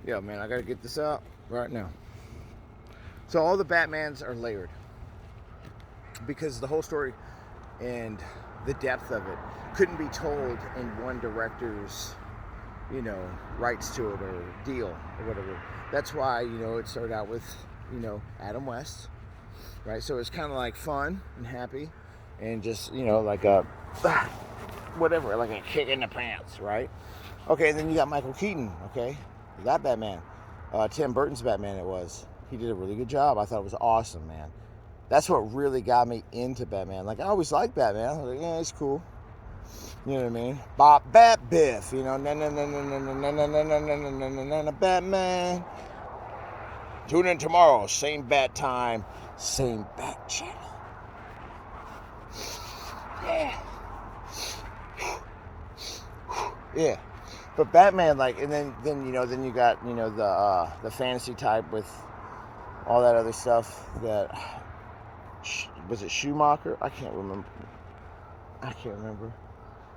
Yeah, man, I gotta get this out right now. So all the Batmans are layered because the whole story and the depth of it couldn't be told in one director's, you know, rights to it or deal or whatever. That's why, you know, it started out with, you know, Adam West, right? So it's kind of like fun and happy and just, you know, like a whatever, like a kick in the pants, right? Okay, then you got Michael Keaton, okay? That Batman. Tim Burton's Batman it was. He did a really good job. I thought it was awesome, man. That's what really got me into Batman. Like, I always liked Batman. I was like, yeah, it's cool. You know what I mean? Bop, Bat, Biff. You know, na na na na na na na na na na na na na na Batman. Tune in tomorrow. Same bat time. Same bat channel. Yeah. Yeah. But Batman, like, and then you know, then you got, you know, the fantasy type with all that other stuff. That was it Schumacher? I can't remember.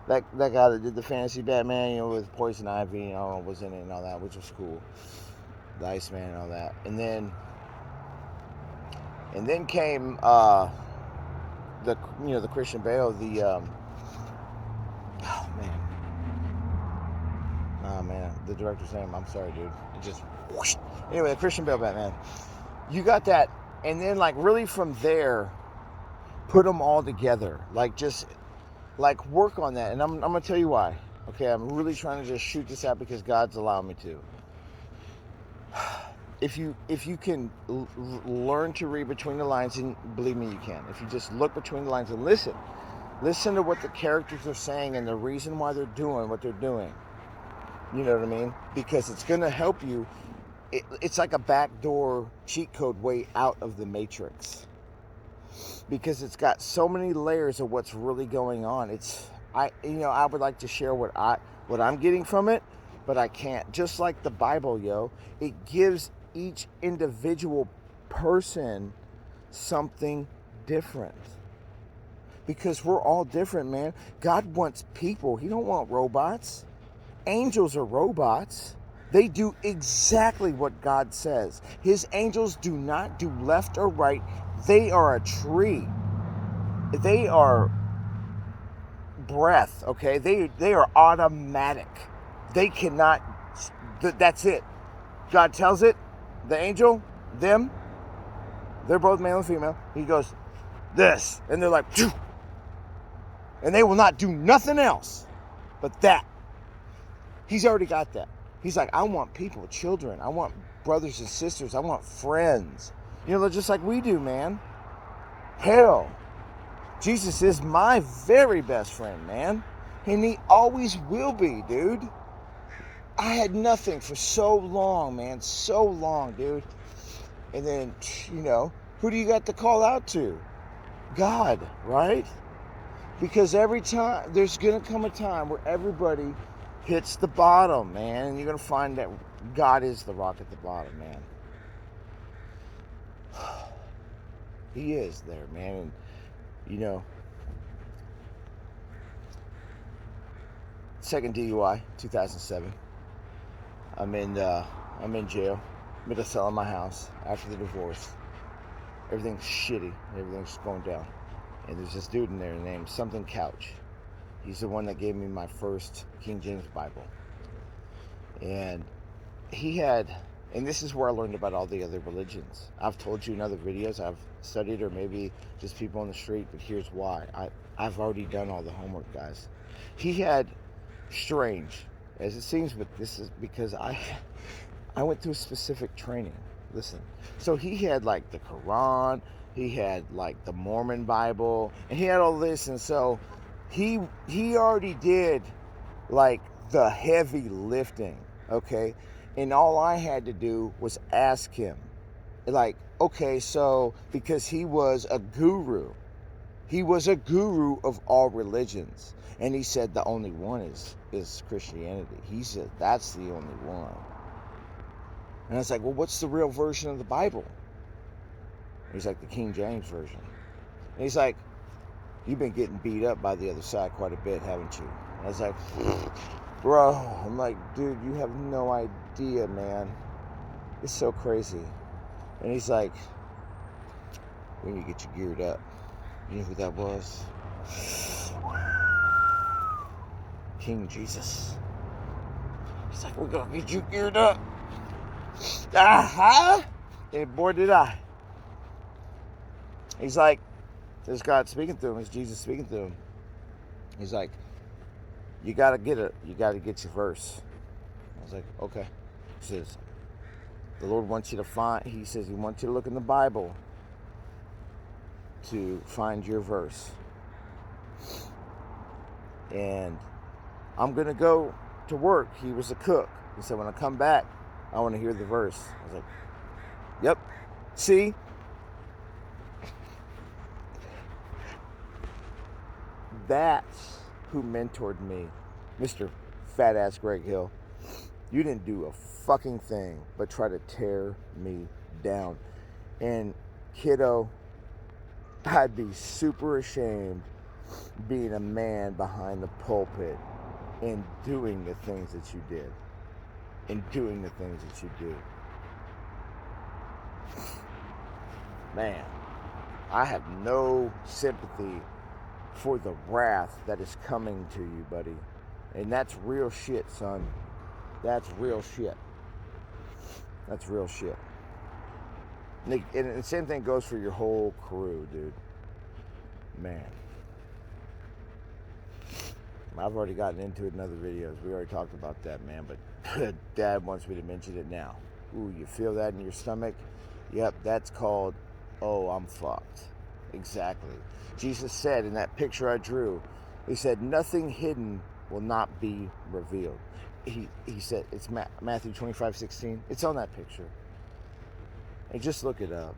That guy that did the fantasy Batman, you know, with Poison Ivy, you know, was in it and all that, which was cool. The Iceman and all that, and then came the, you know, the Christian Bale, oh man, the director's name. I'm sorry, dude. It just whoosh. Anyway, the Christian Bale Batman. You got that, and then like really from there, put them all together. Like just like work on that, and I'm gonna tell you why. Okay, I'm really trying to just shoot this out because God's allowed me to. If you can learn to read between the lines, and believe me, you can. If you just look between the lines and listen to what the characters are saying and the reason why they're doing what they're doing. You know what I mean? Because it's gonna help you. It's like a backdoor cheat code way out of the matrix. Because it's got so many layers of what's really going on. I would like to share what I'm getting from it, but I can't. Just like the Bible, it gives each individual person something different. Because we're all different, man. God wants people. He don't want robots. Angels are robots. They do exactly what God says. His angels do not do left or right. They are a tree. They are breath, okay? They are automatic. They cannot, that's it. God tells it, the angel, them, they're both male and female. He goes, this. And they're like, phew. And they will not do nothing else but that. He's already got that. He's like, I want people, children. I want brothers and sisters. I want friends. You know, just like we do, man. Hell, Jesus is my very best friend, man. And he always will be, dude. I had nothing for so long, man. So long, dude. And then, you know, who do you got to call out to? God, right? Because every time, there's going to come a time where everybody hits the bottom, man. And you're going to find that God is the rock at the bottom, man. He is there, man. And, you know, second DUI, 2007. I'm in jail. Middle selling my house after the divorce. Everything's shitty. Everything's going down. And there's this dude in there named something Couch. He's the one that gave me my first King James Bible. And he had, and this is where I learned about all the other religions. I've told you in other videos, I've studied, or maybe just people on the street, but here's why. I've already done all the homework, guys. He had, strange as it seems, but this is because I went through specific training. Listen, so he had like the Quran, he had like the Mormon Bible, and he had all this, and so he already did like the heavy lifting, okay? And all I had to do was ask him, like, okay, so because he was a guru of all religions, and he said the only one is Christianity. He said that's the only one. And I was like, well, what's the real version of the Bible? He's like, the King James version. And he's like, you've been getting beat up by the other side quite a bit, haven't you? And I was like, Bro, I'm like, dude, you have no idea, man. It's so crazy. And he's like, when you get you geared up. You know who that was? King Jesus. He's like, we're gonna get you geared up. And boy, did I. He's like, there's God speaking through him. It's Jesus speaking through him. He's like, you gotta get your verse. I was like, okay. He says, the Lord wants you to find, he says he wants you to look in the Bible to find your verse. And I'm gonna go to work. He was a cook. He said, when I come back, I want to hear the verse. I was like, yep. See? That's who mentored me, Mr. Fat Ass Greg Hill. You didn't do a fucking thing but try to tear me down. And kiddo, I'd be super ashamed being a man behind the pulpit and doing the things that you did. And doing the things that you do. Man, I have no sympathy for the wrath that is coming to you, buddy. And that's real shit, son. That's real shit. That's real shit. And the same thing goes for your whole crew, dude. Man. I've already gotten into it in other videos. We already talked about that, man. But Dad wants me to mention it now. Ooh, you feel that in your stomach? Yep, that's called, oh, I'm fucked. Exactly. Jesus said in that picture I drew, he said, nothing hidden will not be revealed. He said, it's Matthew 25:16. It's on that picture. And just look it up.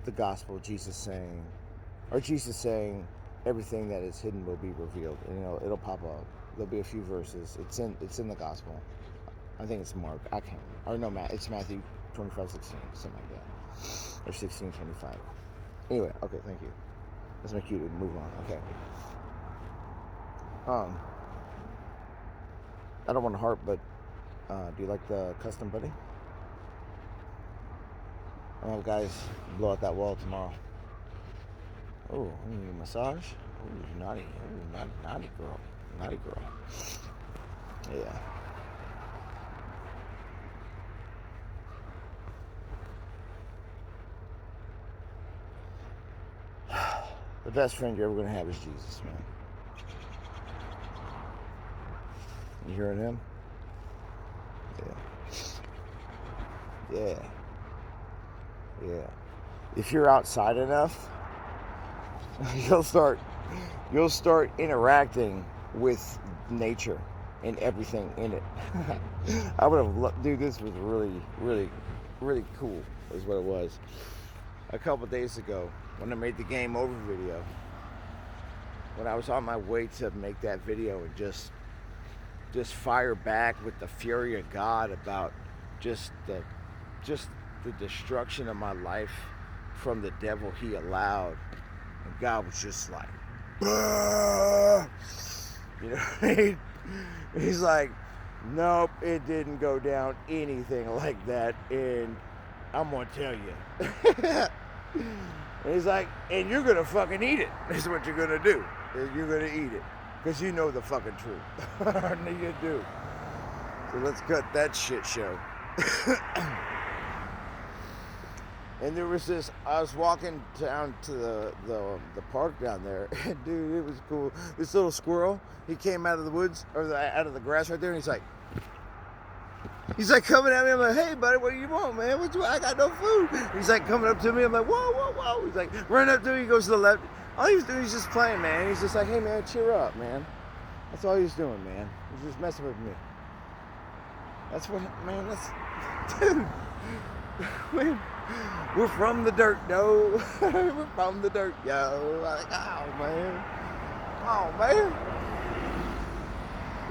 The gospel, Jesus saying, everything that is hidden will be revealed. And it'll pop up. There'll be a few verses. It's in the gospel. I think it's Mark. I can't. Or no, it's Matthew 25:16, something like that, or 16:25. Anyway, okay, thank you. Let's make you to move on. Okay. I don't want to harp, but do you like the custom buddy? Oh, guys, blow out that wall tomorrow. Oh, you need a massage? Oh, naughty. Oh, naughty girl. Naughty girl. Yeah. The best friend you're ever going to have is Jesus, man. You hearing him? Yeah. If you're outside enough, you'll start interacting with nature and everything in it. I would have loved, dude, this was really, really, really cool is what it was. A couple days ago, when I made the game over video, when I was on my way to make that video and just fire back with the fury of God about just the destruction of my life from the devil he allowed, and God was just like, you know, he's like, nope, it didn't go down anything like that, and I'm gonna tell you. And he's like, and you're gonna fucking eat it. That's what you're gonna do. You're gonna eat it. Because you know the fucking truth. You do. So let's cut that shit show. And there was this, I was walking down to the park down there, and dude, it was cool. This little squirrel, he came out of the woods, or out of the grass right there, and he's like coming at me. I'm like, hey buddy, what do you want, man? What you want? I got no food. He's like coming up to me. I'm like, whoa. He's like running up to me. He goes to the left. All he was doing, he's just playing, man. He's just like, hey man, cheer up, man. That's all he's doing, man. He's just messing with me. That's what, man, dude. Man, we're from the dirt, yo. We're from the dirt, yo. Like, oh man.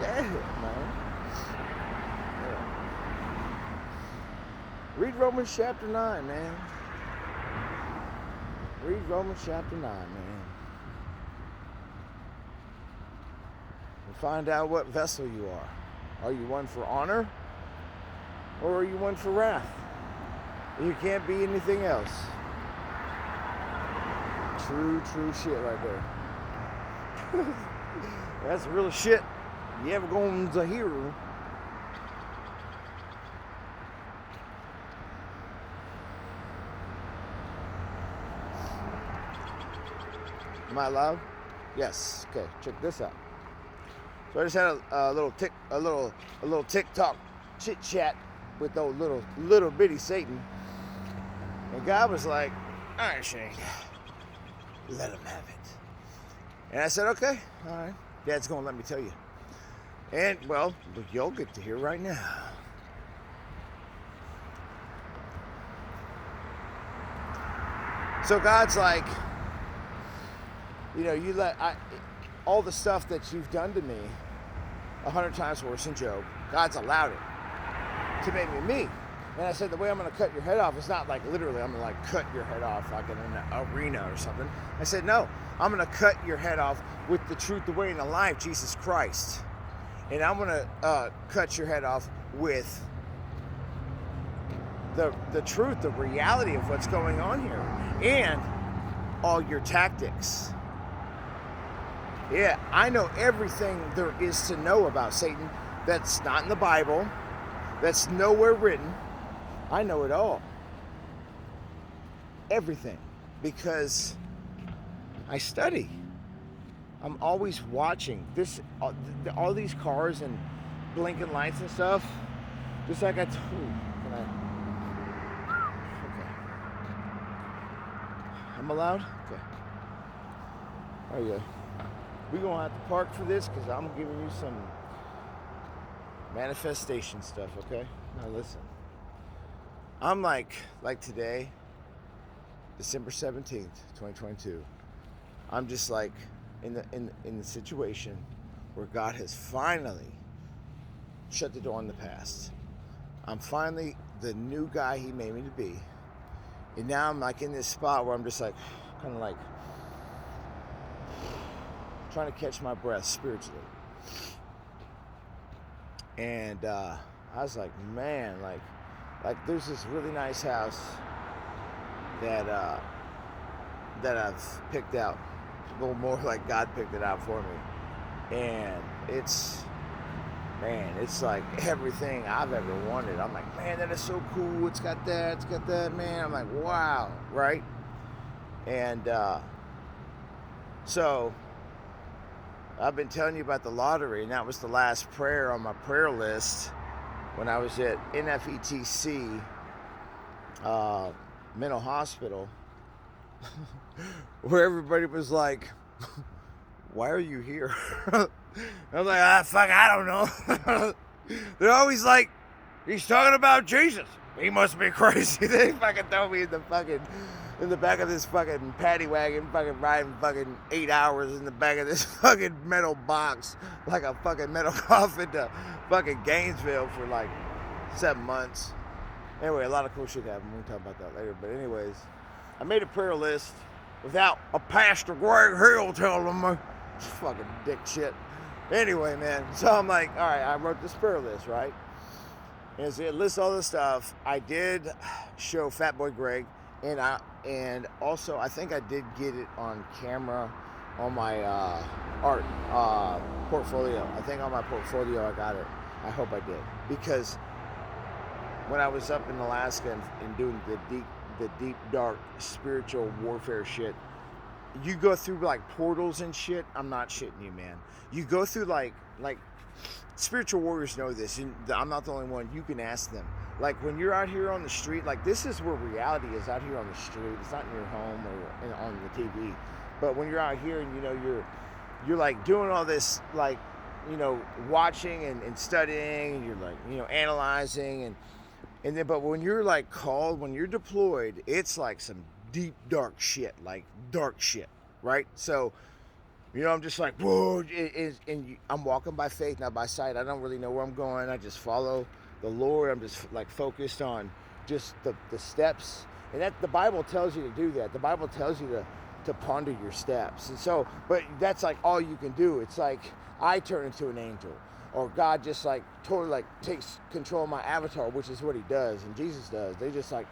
Yeah, man. Read Romans chapter 9, man. Read Romans chapter 9, man. Find out what vessel you are. Are you one for honor? Or are you one for wrath? You can't be anything else. True shit right there. That's real shit. You ever going to hear? Am I loud? Yes. Okay. Check this out. So I just had a little TikTok chit chat with those little bitty Satan, and God was like, "All right, Shane, let him have it." And I said, "Okay, all right. Dad's gonna let me tell you." And well, you'll get to hear right now. So God's like, all the stuff that you've done to me 100 times worse than Job. God's allowed it to make me. And I said, the way I'm going to cut your head off is not like literally I'm going to like cut your head off like in an arena or something. I said, no, I'm going to cut your head off with the truth, the way, and the life, Jesus Christ. And I'm going to cut your head off with the truth, the reality of what's going on here, and all your tactics. Yeah, I know everything there is to know about Satan that's not in the Bible, that's nowhere written. I know it all. Everything. Because I study. I'm always watching. All these cars and blinking lights and stuff, just like I told you. Okay. I'm allowed? Okay. There you go. We're going to have to park for this because I'm giving you some manifestation stuff, okay? Now listen. I'm like today, December 17th, 2022. I'm just like in the situation where God has finally shut the door on the past. I'm finally the new guy he made me to be. And now I'm like in this spot where I'm just like, kind of like, trying to catch my breath spiritually. And I was like, man, like there's this really nice house that I've picked out. A little more like God picked it out for me. And it's like everything I've ever wanted. I'm like, man, that is so cool. It's got that, man. I'm like, wow, right? And so I've been telling you about the lottery, and that was the last prayer on my prayer list when I was at NFETC mental hospital, where everybody was like, why are you here? I was like, fuck, I don't know. They're always like, he's talking about Jesus. He must be crazy. They fucking throw me in the back of this fucking paddy wagon, fucking riding fucking 8 hours in the back of this fucking metal box, like a fucking metal coffin to fucking Gainesville for like 7 months. Anyway, a lot of cool shit happened. We can talk about that later. But anyways, I made a prayer list without a Pastor Greg Hill telling me. Fucking dick shit. Anyway, man, so I'm like, all right, I wrote this prayer list, right? And it lists all this stuff. I did show Fat Boy Greg, and also I think I did get it on camera on my art portfolio. I think on my portfolio I got it. I hope I did, because when I was up in Alaska and doing the deep dark spiritual warfare shit, you go through like portals and shit. I'm not shitting you, man. You go through like spiritual warriors know this, and I'm not the only one. You can ask them. Like when you're out here on the street, like this is where reality is, out here on the street. It's not in your home or on the TV. But when you're out here and you're like doing all this, like, watching and studying, and you're like, analyzing and then, but when you're like called, when you're deployed, it's like some deep dark shit, right? So, I'm just like, whoa, I'm walking by faith, not by sight. I don't really know where I'm going. I just follow the Lord. I'm just like focused on just the steps, and that the Bible tells you to do that. The Bible tells you to ponder your steps, and so, but that's like all you can do. It's like I turn into an angel. Or God just like totally like takes control of my avatar, which is what he does and Jesus does. They just like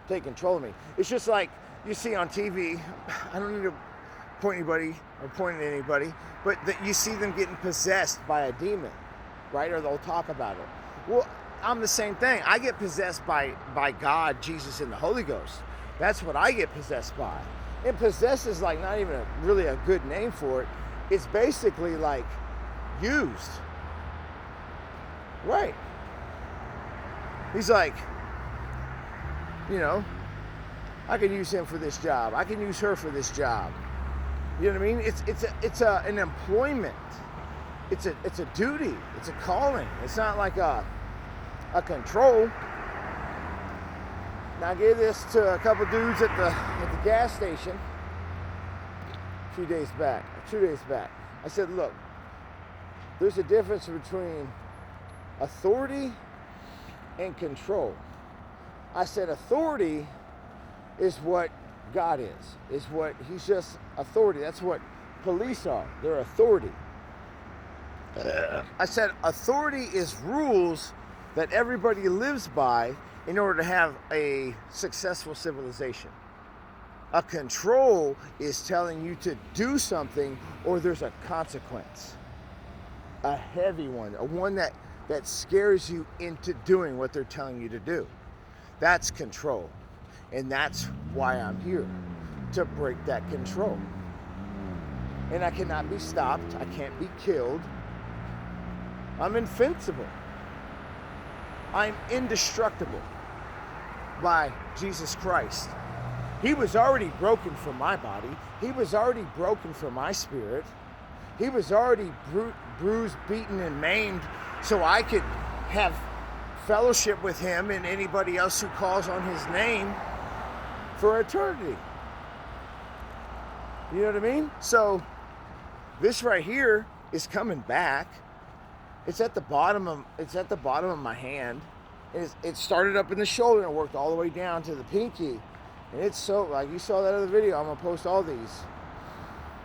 take control of me. It's just like you see on TV. I don't need to point anybody or point at anybody, but that you see them getting possessed by a demon, right? Or they'll talk about it. Well, I'm the same thing. I get possessed by God, Jesus, and the Holy Ghost. That's what I get possessed by. And possessed is like not even really a good name for it. It's basically like used. Right. He's like, you know, I can use him for this job. I can use her for this job. You know what I mean? It's an employment. It's a duty. It's a calling. It's not like a control. Now I gave this to a couple dudes at the gas station a few days back, 2 days back. I said, look, there's a difference between authority and control. I said authority is what God is what he's just authority. That's what police are. They're authority. I said authority is rules that everybody lives by in order to have a successful civilization. A control is telling you to do something or there's a consequence. A heavy one, a one that scares you into doing what they're telling you to do. That's control. And that's why I'm here, to break that control. And I cannot be stopped. I can't be killed. I'm invincible. I'm indestructible by Jesus Christ. He was already broken for my body. He was already broken for my spirit. He was already bruised, beaten, and maimed so I could have fellowship with him and anybody else who calls on his name for eternity. You know what I mean? So this right here is coming back. It's at the bottom of my hand. It started up in the shoulder and worked all the way down to the pinky. And it's so, like you saw that other video, I'm gonna post all these.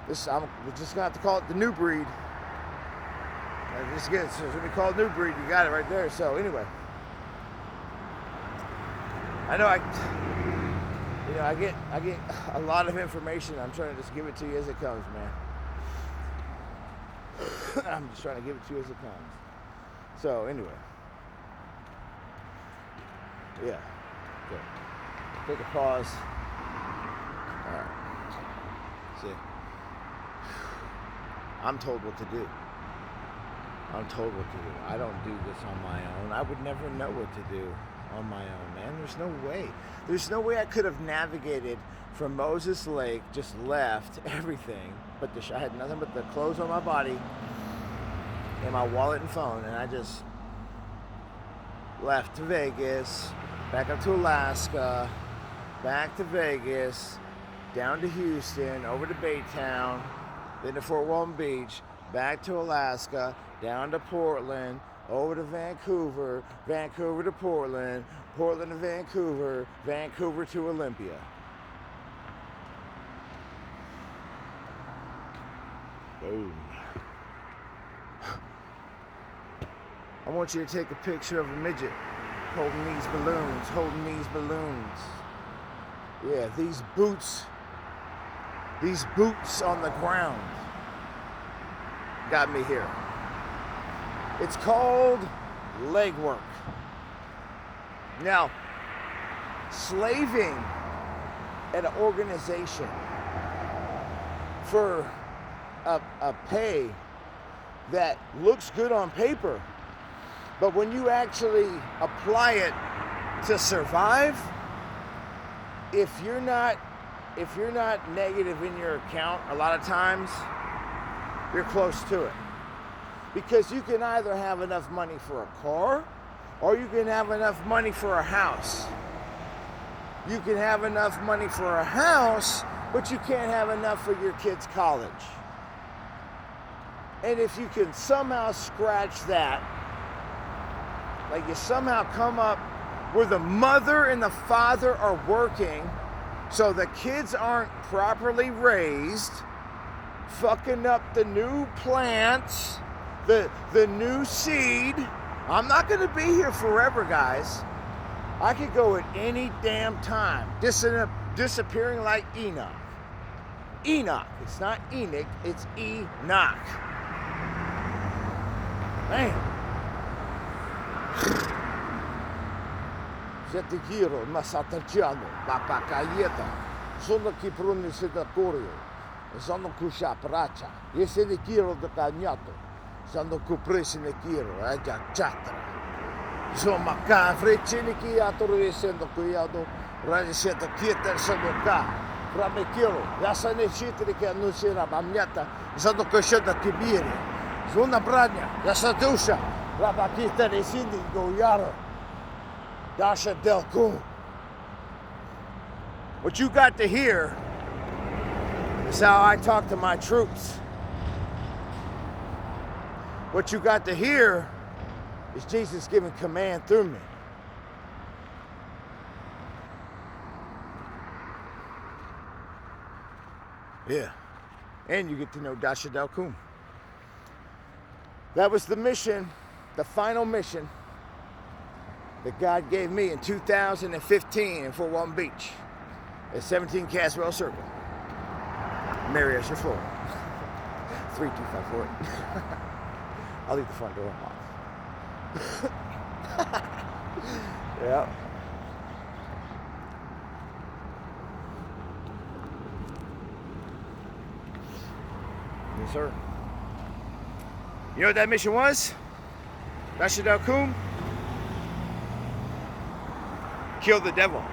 We're just gonna have to call it the new breed. It's gonna be called new breed. You got it right there. So anyway, I know I get a lot of information. I'm trying to just give it to you as it comes, man. I'm just trying to give it to you as it comes. So anyway, yeah. Okay. Take a pause. All right. See, I'm told what to do. I'm told what to do. I don't do this on my own. I would never know what to do on my own, man. There's no way. There's no way I could have navigated from Moses Lake, just left everything, but I had nothing but the clothes on my body and my wallet and phone, and I just left to Vegas, back up to Alaska, back to Vegas, down to Houston, over to Baytown, then to Fort Walton Beach, back to Alaska, down to Portland, over to Vancouver, Vancouver to Portland, Portland to Vancouver, Vancouver to Olympia. Boom. I want you to take a picture of a midget holding these balloons. Yeah, these boots on the ground got me here. It's called leg work. Now, slaving at an organization for a pay that looks good on paper, but when you actually apply it to survive, if you're not negative in your account, a lot of times you're close to it. Because you can either have enough money for a car, or you can have enough money for a house. You can have enough money for a house, but you can't have enough for your kids' college. And if you can somehow scratch that, like you somehow come up where the mother and the father are working so the kids aren't properly raised, fucking up the new plants, the new seed. I'm not going to be here forever, guys. I could go at any damn time, disappearing like Enoch. Enoch. It's not Enoch, it's Enoch. Man. Siete giro, masataciano, papacayeta. Sono chi pronuncia da corio. Sono cuscia pracia. E se ne giro da cagnato. Sono cupresi ne giro, già chatra. Insomma, ca frecce ne chiato, essendo quiato, ragazzetto chieta, sono ca. Fra me giro, la sa ne citri che annuncia bagnata, sono cosciata che biri. Sono bragna, la sa duscia, la bacchetta ne sindi goiaro. Dasha Del Kun. What you got to hear is how I talk to my troops. What you got to hear is Jesus giving command through me. Yeah. And you get to know Dasha Del Kun. That was the mission, the final mission that God gave me in 2015 in Fort Walton Beach at 17 Caswell Circle, Marriott, Florida. 32548. I'll leave the front door unlocked. Yeah. Yes, sir. You know what that mission was? Dasha Del Kun? Kill the devil.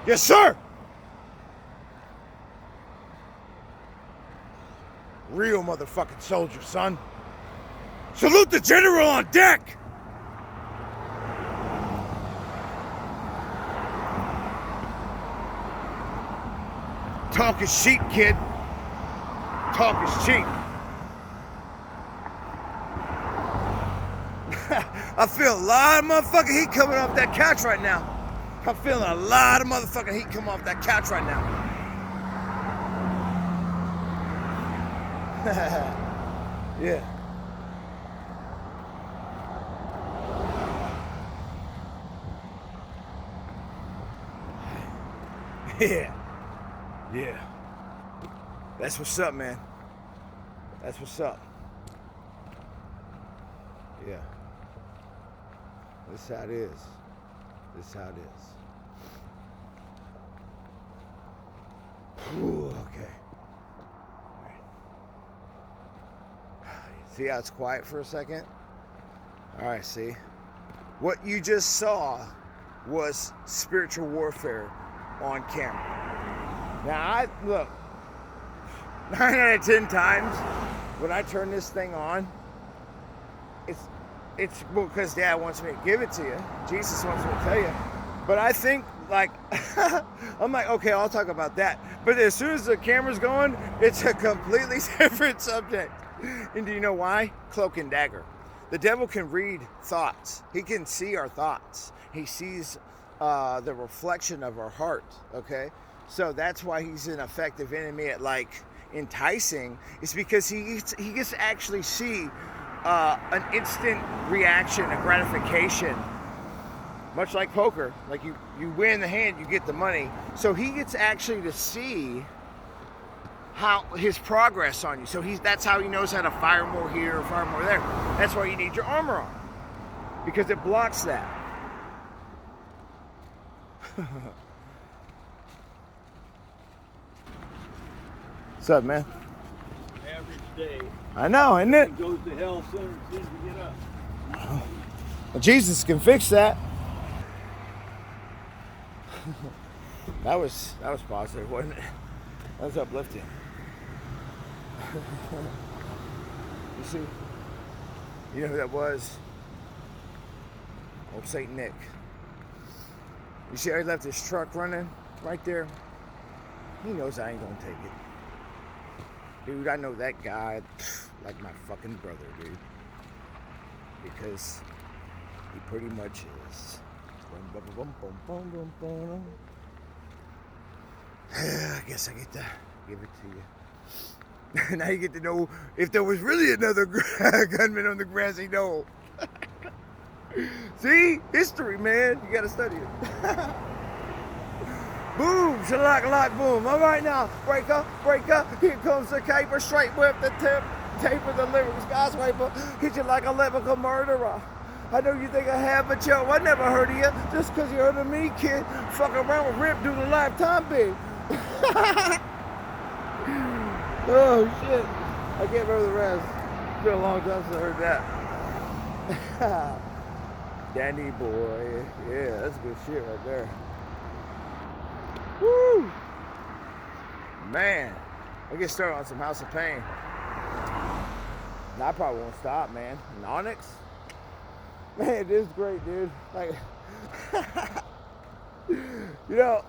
Yes, sir. Real motherfucking soldier, son. Salute the general on deck. Talk is cheap, kid. Talk is cheap. I feel a lot of motherfucking heat coming off that couch right now. I'm feeling a lot of motherfucking heat coming off that couch right now. Yeah. Yeah. Yeah. That's what's up, man. That's what's up. Yeah. This is how it is. This is how it is. Ooh, okay. See how it's quiet for a second? All right, see? What you just saw was spiritual warfare on camera. Now, look, 9 out of 10 times when I turn this thing on, it's because Dad wants me to give it to you. Jesus wants me to tell you. But I think, like, I'm like, okay, I'll talk about that. But as soon as the camera's going, it's a completely different subject. And do you know why? Cloak and dagger. The devil can read thoughts. He can see our thoughts. He sees the reflection of our heart, okay? So that's why he's an effective enemy at, like, enticing. It's because he gets to actually see an instant reaction, a gratification, much like poker. Like you win the hand, you get the money. So he gets actually to see how his progress on you. So that's how he knows how to fire more here or fire more there. That's why you need your armor on, because it blocks that. What's up, man? Average day. I know, isn't it? He goes to hell sooner than seems to get up. Well, Jesus can fix that. That was positive, wasn't it? That was uplifting. You see? You know who that was? Old Saint Nick. You see how he left his truck running right there? He knows I ain't gonna take it. Dude, I know that guy like my fucking brother, dude. Because he pretty much is. I guess I get to give it to you. Now you get to know if there was really another gunman on the grassy knoll. See? History, man. You gotta study it. Boom, shalak, boom. All right now, break up. Here comes the caper, straight whip the tip. Taper the lyrics, skyscraper. Hit you like a lyrical murderer. I know you think I have, but yo, I never heard of you. Just cause you heard of me, kid. Fuck around with Rip, do the lifetime big. Oh shit. I can't remember the rest. It's been a long time since I heard that. Danny boy. Yeah, that's good shit right there. Woo! Man, I get started on some House of Pain. And I probably won't stop, man. And Onyx? Man, this is great, dude. Like, you know,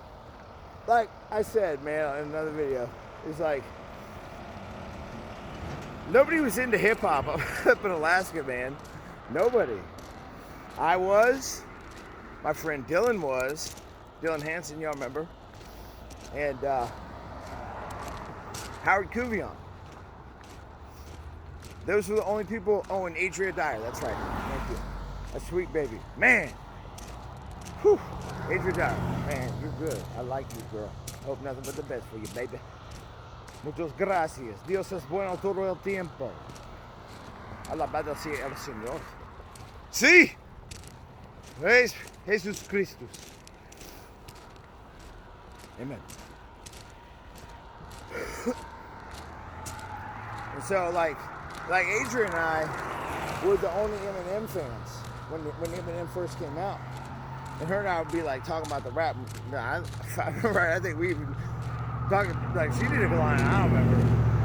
like I said, man, in another video, it's like, nobody was into hip hop up in Alaska, man. Nobody. I was. My friend Dylan was. Dylan Hansen, y'all remember. And Howard Kuvion. Those were the only people. Oh, and Adria Dyer. That's right. Thank you. A sweet baby. Man. Whew. Adria Dyer. Man, you're good. I like you, girl. Hope nothing but the best for you, baby. Muchas gracias. Dios es bueno todo el tiempo. Alabado sea el Señor. Sí. Es Jesus Christus. Amen. And so, like Adrian and I were the only Eminem fans when Eminem first came out. And her and I would be like talking about the rap. I think we even talking, like, she did a line, I don't remember.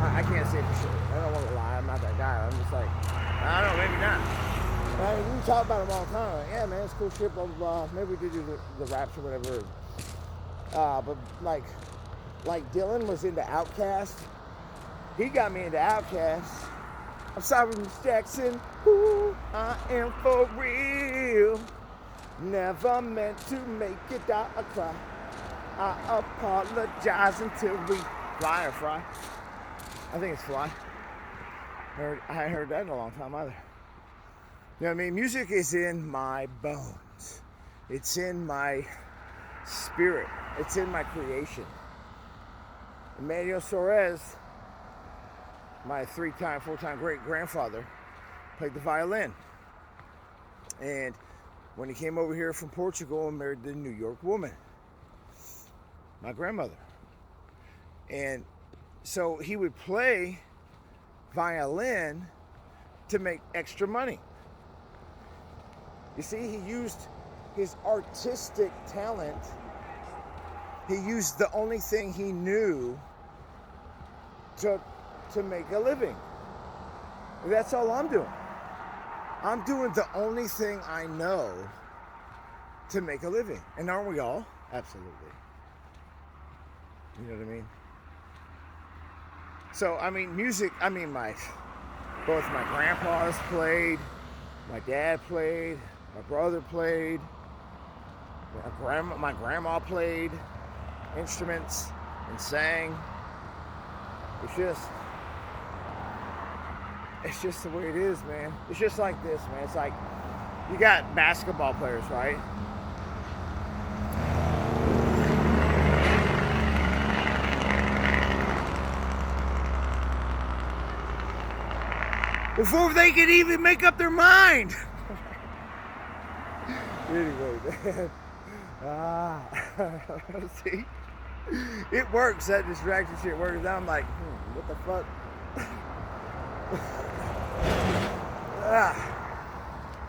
I can't say for sure. I don't want to lie, I'm not that guy. I'm just like, I don't know, maybe not. I mean, we talk about them all the time. Like, yeah, man, it's cool shit, blah, blah, blah. Maybe we did do the raps or whatever. But like Dylan was into Outkast. He got me into Outkast. I'm sorry, Miss Jackson. Ooh, I am for real. Never meant to make it out a cry. I apologize until we fly or fry. I think it's fly. I hadn't heard that in a long time either. You know what I mean? Music is in my bones. It's in my spirit. It's in my creation. Emmanuel Suarez, my four-time great-grandfather, played the violin. And when he came over here from Portugal and married the New York woman, my grandmother. And so he would play violin to make extra money. You see, he used his artistic talent. He used the only thing he knew to make a living. That's all I'm doing. I'm doing the only thing I know to make a living. And aren't we all? Absolutely. You know what I mean? So, I mean, music, both my grandpas played, my dad played, my brother played, my grandma played instruments and sang. It's just the way it is, man. It's just like this, man. It's like, you got basketball players, right? Before they can even make up their mind. Anyway, man. See? It works. That distraction shit works. Now I'm like, what the fuck?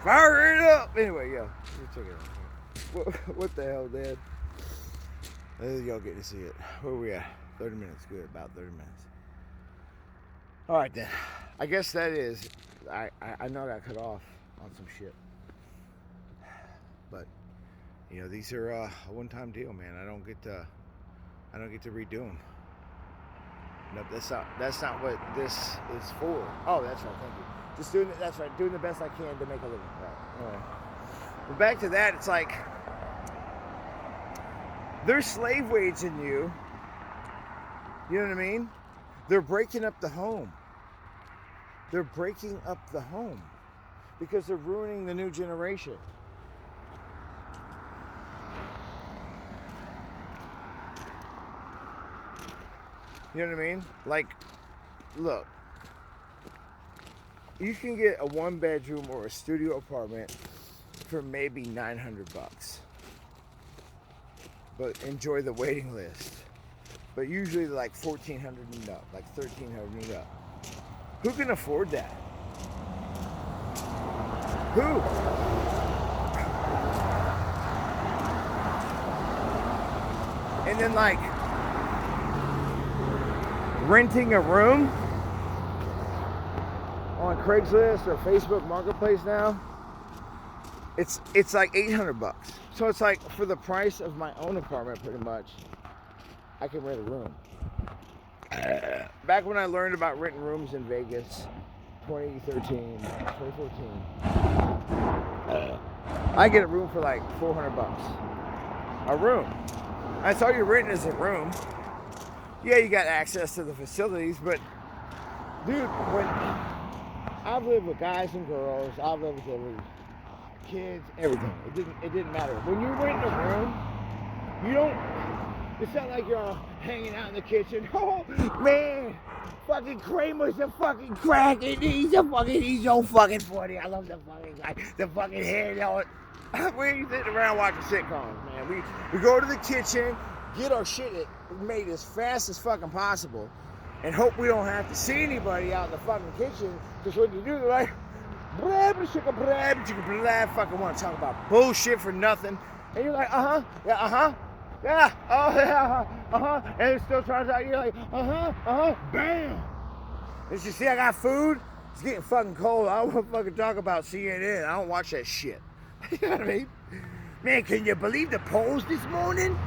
Fire it up. Anyway, yo. Check it out. What the hell, Dad? Y'all get to see it. Where are we at? 30 minutes. Good. About 30 minutes. All right, then. I guess that is. I know I got cut off on some shit. But, you know, these are a one-time deal, man. I don't get to redo them. Nope, that's not what this is for. Oh, that's right, thank you. Just doing it, that's right, doing the best I can to make a living. Right. Anyway. But back to that, it's like there's slave wage in you You know what I mean? They're breaking up the home. They're breaking up the home because they're ruining the new generation. You know what I mean? Like, look, you can get a 1-bedroom or a studio apartment for maybe $900, but enjoy the waiting list. But usually like $1,400 and up, like $1,300 and up. Who can afford that? Who? And then like renting a room on Craigslist or Facebook Marketplace now, it's like $800. So it's like for the price of my own apartment, pretty much, I can rent a room. Back when I learned about renting rooms in Vegas, 2013, 2014, I get a room for like $400. A room. That's all you're renting is a room. Yeah, you got access to the facilities, but dude, when I've lived with guys and girls, I've lived with kids, everything. It didn't matter. When you rent a room, you don't. It's not like you're all hanging out in the kitchen. Oh man, fucking Kramer's a fucking crack, and he's so fucking funny. I love the fucking guy, the fucking head on it. We ain't sitting around watching sitcoms, man. We go to the kitchen, get our shit made as fast as fucking possible, and hope we don't have to see anybody out in the fucking kitchen. Because when you do, they're like, fucking want to talk about bullshit for nothing, and you're like, yeah, oh yeah, and it's still trying to talk. You're like, bam. Did you see I got food? It's getting fucking cold. I don't want to fucking talk about CNN. I don't watch that shit. You know what I mean? Man, can you believe the polls this morning?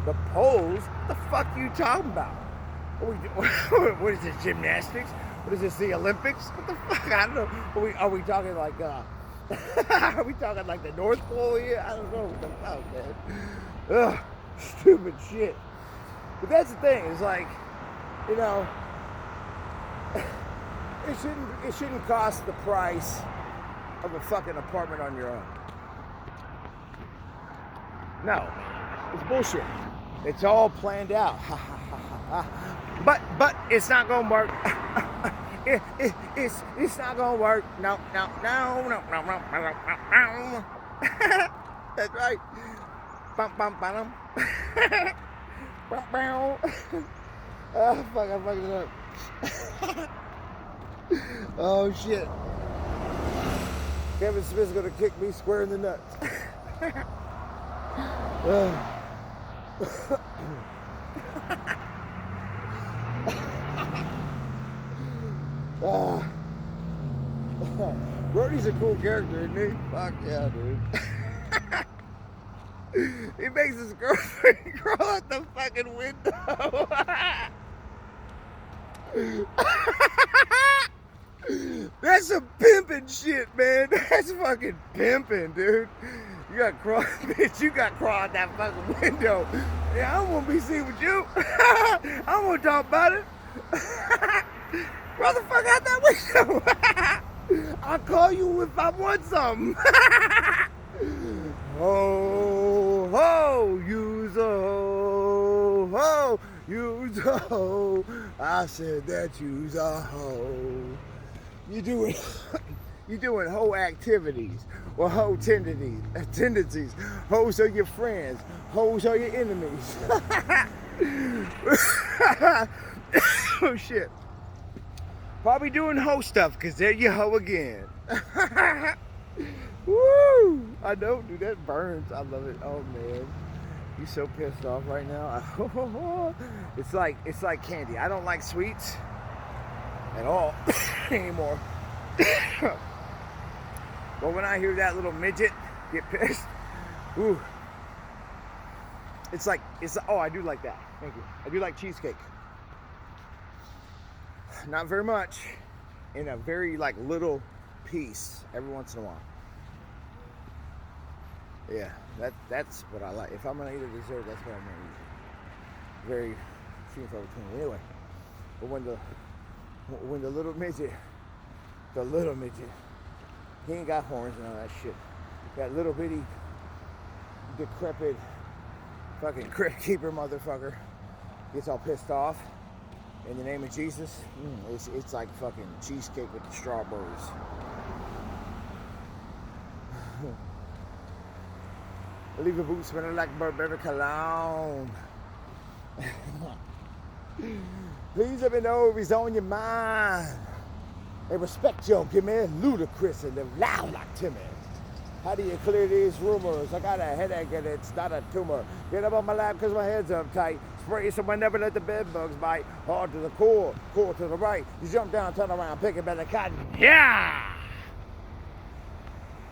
The polls? What the fuck are you talking about? What is this, gymnastics? What is this, the Olympics? What the fuck? I don't know. Are we talking like, are we talking like the North Pole here? I don't know what the fuck, man. Ugh, stupid shit. But that's the thing, it's like, you know, it shouldn't cost the price of a fucking apartment on your own. No, it's bullshit. It's all planned out. But it's not gonna work. It's not gonna work. No. That's right. Oh fuck! I fucked it up. Oh shit! Kevin Smith's gonna kick me square in the nuts. Brody's a cool character, isn't he? Fuck yeah, dude. He makes his girlfriend crawl out the fucking window. That's some pimping shit, man. That's fucking pimping, dude. You got crawl, bitch. You got crawl out that fucking window. Yeah, I don't want to be seen with you. I don't want to talk about it. Roll the fuck out that window. I'll call you if I want something. Ho, ho, use a ho, ho, use a ho. I said that you's a ho. You doing hoe activities or hoe tendencies. Hoes are your friends. Hoes are your enemies. Oh shit. Probably doing hoe stuff because there you hoe again. Woo! I know, dude, that burns. I love it. Oh man. You so pissed off right now. It's like candy. I don't like sweets at all anymore. But when I hear that little midget get pissed, ooh. Oh, I do like that. Thank you. I do like cheesecake. Not very much. In a very like little piece every once in a while. Yeah, that's what I like. If I'm gonna eat a dessert, that's what I'm gonna eat. Very few and far between. Anyway, but when the little midget, he ain't got horns and all that shit. That little bitty, decrepit, fucking crypt keeper motherfucker gets all pissed off in the name of Jesus. It's like fucking cheesecake with the strawberries. I leave the boots smelling like Burberry cologne. Please let me know if he's on your mind. Hey, respect yo, give me ludicrous and live loud like Timmy. How do you clear these rumors? I got a headache and it's not a tumor. Get up on my lap because my head's uptight. Spray so I never let the bed bugs bite. Hard to the core to the right. You jump down, turn around, pick it by the cotton. Yeah!